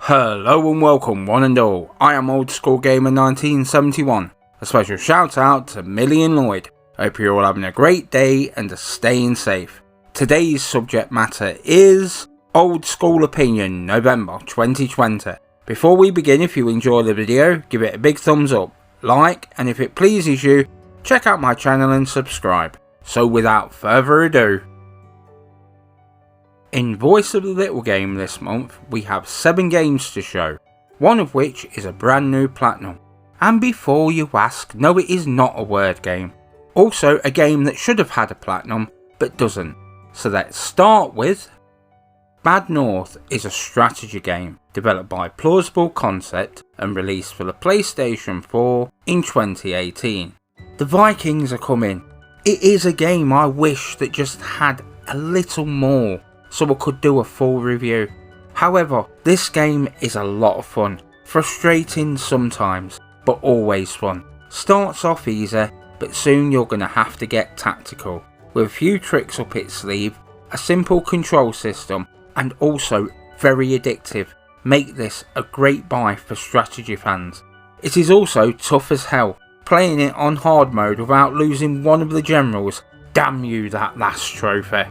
Hello and welcome one and all, I am Old School Gamer 1971. A special shout out to Millie and Lloyd. Hope you're all having a great day and are staying safe. Today's subject matter is Old School Opinion November 2020. Before we begin, if you enjoy the video, give it a big thumbs up, like, and if it pleases you, check out my channel and subscribe. So without further ado, in Voice of the Little Game this month, we have 7 games to show, one of which is a brand new platinum. And before you ask, no, it is not a word game. Also a game that should have had a platinum, but doesn't. So let's start with Bad North is a strategy game developed by Plausible Concept and released for the PlayStation 4 in 2018. The Vikings are coming. It is a game I wish that just had a little more, so I could do a full review. However, this game is a lot of fun, frustrating sometimes, but always fun. Starts off easy, but soon you're going to have to get tactical, with a few tricks up its sleeve, a simple control system, and also very addictive. Make this a great buy for strategy fans. It is also tough as hell, playing it on hard mode without losing one of the generals. Damn you, that last trophy.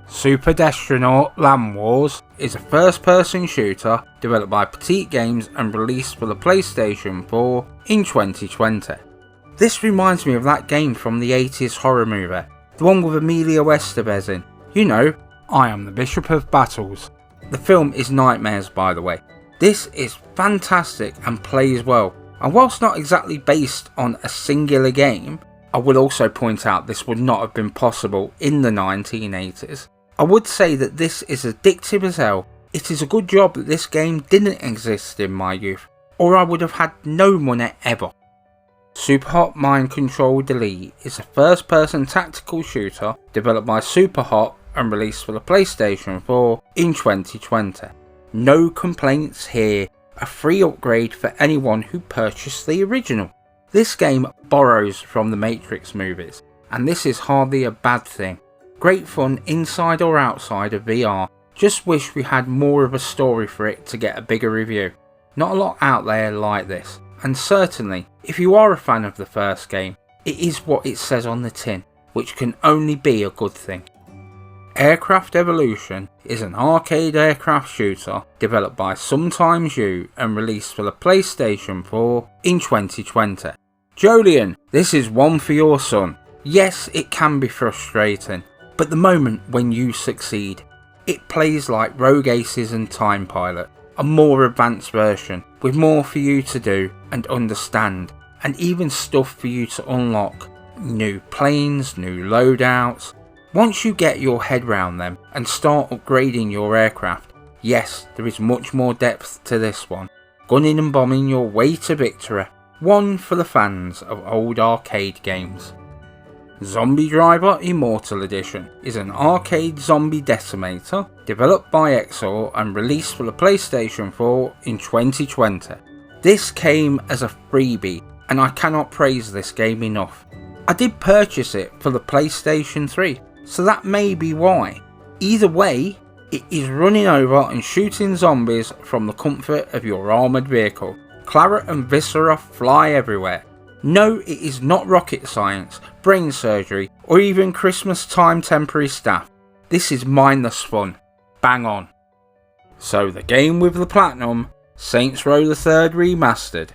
Super Destronaut Land Wars is a first-person shooter developed by Petite Games and released for the PlayStation 4 in 2020. This reminds me of that game from the 80s horror movie, the one with Emilio Estevez in. You know, I Am the Bishop of Battles. The film is nightmares, by the way. This is fantastic and plays well, and whilst not exactly based on a singular game, I will also point out this would not have been possible in the 1980s. I would say that this is addictive as hell. It is a good job that this game didn't exist in my youth, or I would have had no money ever. Superhot Mind Control Delete is a first-person tactical shooter developed by Superhot and released for the PlayStation 4 in 2020. No complaints here, a free upgrade for anyone who purchased the original. This game borrows from the Matrix movies, and this is hardly a bad thing. Great fun inside or outside of VR, just wish we had more of a story for it to get a bigger review. Not a lot out there like this, and certainly, if you are a fan of the first game, it is what it says on the tin, which can only be a good thing. Aircraft Evolution is an arcade aircraft shooter developed by Sometimes You and released for the PlayStation 4 in 2020. Jolien, this is one for your son. Yes, it can be frustrating, but the moment when you succeed, it plays like Rogue Aces and Time Pilot, a more advanced version, with more for you to do and understand, and even stuff for you to unlock. New planes, new loadouts. Once you get your head round them and start upgrading your aircraft, yes, there is much more depth to this one. Gunning and bombing your way to victory. One for the fans of old arcade games. Zombie Driver Immortal Edition is an arcade zombie decimator developed by Exor and released for the PlayStation 4 in 2020. This came as a freebie and I cannot praise this game enough. I did purchase it for the PlayStation 3, so that may be why. Either way, it is running over and shooting zombies from the comfort of your armoured vehicle. Claret and viscera fly everywhere. No, it is not rocket science, brain surgery, or even Christmas time temporary staff. This is mindless fun. Bang on. So the game with the platinum, Saints Row the 3rd Remastered,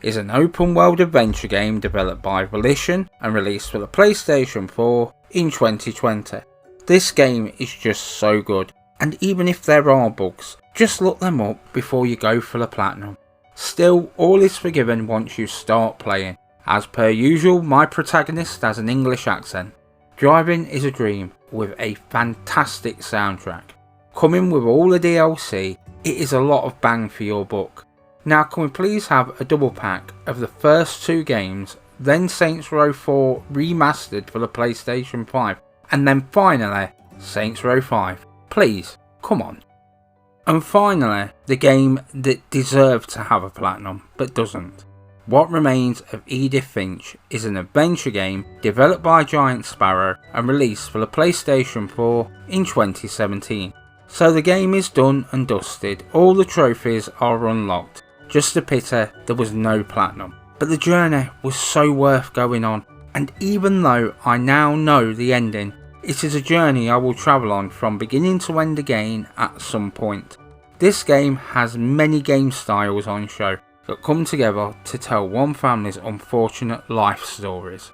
is an open world adventure game developed by Volition and released for the PlayStation 4 in 2020. This game is just so good, and even if there are bugs, just look them up before you go for the platinum. Still, all is forgiven once you start playing. As per usual, my protagonist has an English accent. Driving is a dream with a fantastic soundtrack. Coming with all the DLC, it is a lot of bang for your buck. Now can we please have a double pack of the first 2 games, then Saints Row 4 Remastered for the PlayStation 5, and then finally Saints Row 5. Please, come on. And finally, the game that deserved to have a platinum, but doesn't. What Remains of Edith Finch is an adventure game developed by Giant Sparrow and released for the PlayStation 4 in 2017. So the game is done and dusted, all the trophies are unlocked. Just a pity there was no platinum. But the journey was so worth going on, and even though I now know the ending, it is a journey I will travel on from beginning to end again at some point. This game has many game styles on show that come together to tell one family's unfortunate life stories.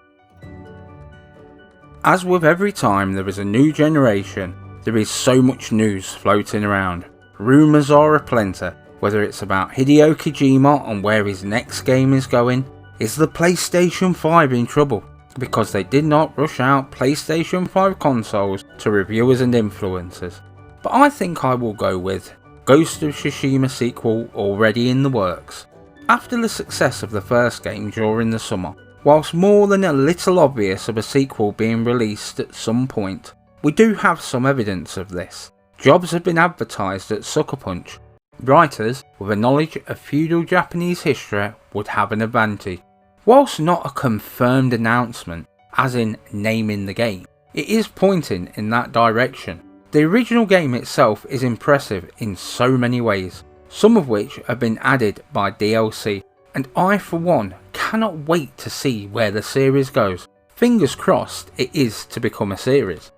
As with every time there is a new generation, there is so much news floating around. Rumours are aplenty, whether it's about Hideo Kojima and where his next game is going. Is the PlayStation 5 in trouble because they did not rush out PlayStation 5 consoles to reviewers and influencers? But I think I will go with Ghost of Tsushima sequel already in the works. After the success of the first game during the summer, whilst more than a little obvious of a sequel being released at some point, we do have some evidence of this. Jobs have been advertised at Sucker Punch. Writers with a knowledge of feudal Japanese history would have an advantage. Whilst not a confirmed announcement, as in naming the game, it is pointing in that direction. The original game itself is impressive in so many ways, some of which have been added by DLC, and I for one cannot wait to see where the series goes. Fingers crossed it is to become a series.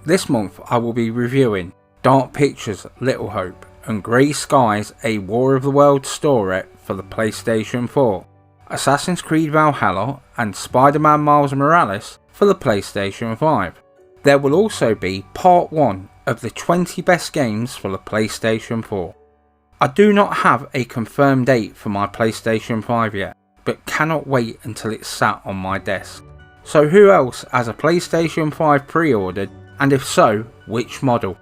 This month I will be reviewing Dark Pictures' Little Hope and Grey Skies' A War of the Worlds story for the PlayStation 4, Assassin's Creed Valhalla and Spider-Man Miles Morales for the PlayStation 5. There will also be part 1 of the 20 best games for the PlayStation 4. I do not have a confirmed date for my PlayStation 5 yet, but cannot wait until it's sat on my desk. So who else has a PlayStation 5 pre-ordered, and if so, which model?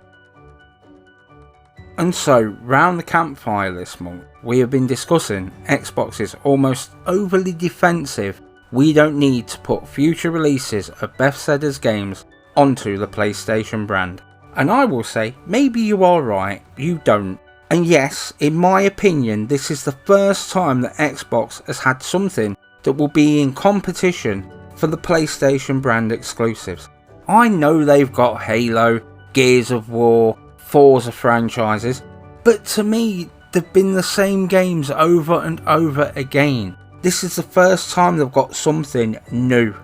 And so, round the campfire this month, we have been discussing Xbox's almost overly defensive "we don't need to put future releases of Bethesda's games onto the PlayStation brand." And I will say, maybe you are right, you don't. And yes, in my opinion, this is the first time that Xbox has had something that will be in competition for the PlayStation brand exclusives. I know they've got Halo, Gears of War, Forza franchises, but to me they've been the same games over and over again. This is the first time they've got something new.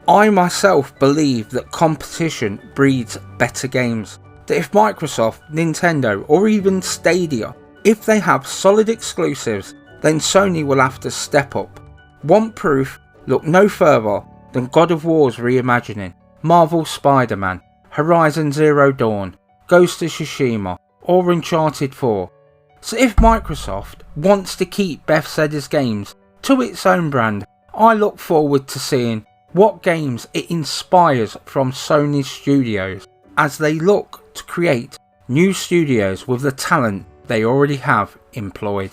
I myself believe that competition breeds better games. That if Microsoft, Nintendo or even Stadia, if they have solid exclusives, then Sony will have to step up. Want proof? Look no further than God of War's reimagining, Marvel's Spider-Man, Horizon Zero Dawn, Ghost of Tsushima or Uncharted 4. So if Microsoft wants to keep Bethesda's games to its own brand, I look forward to seeing what games it inspires from Sony's studios as they look to create new studios with the talent they already have employed.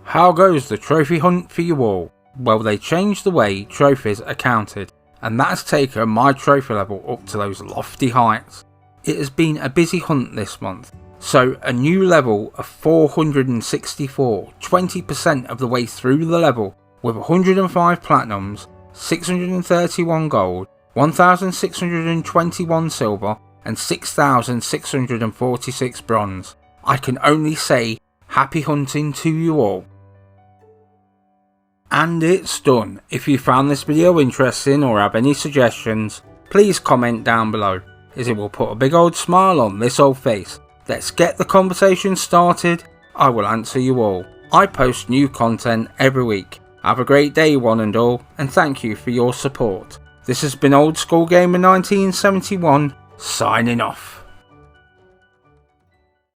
How goes the trophy hunt for you all? Well, they changed the way trophies are counted, and that has taken my trophy level up to those lofty heights. It has been a busy hunt this month, so a new level of 464, 20% of the way through the level, with 105 platinums, 631 gold, 1621 silver and 6646 bronze. I can only say happy hunting to you all. And it's done. If you found this video interesting or have any suggestions, please comment down below, as it will put a big old smile on this old face. Let's get the conversation started. I will answer you all. I post new content every week. Have a great day one and all, and thank you for your support. This has been Old School Gamer 1971, signing off.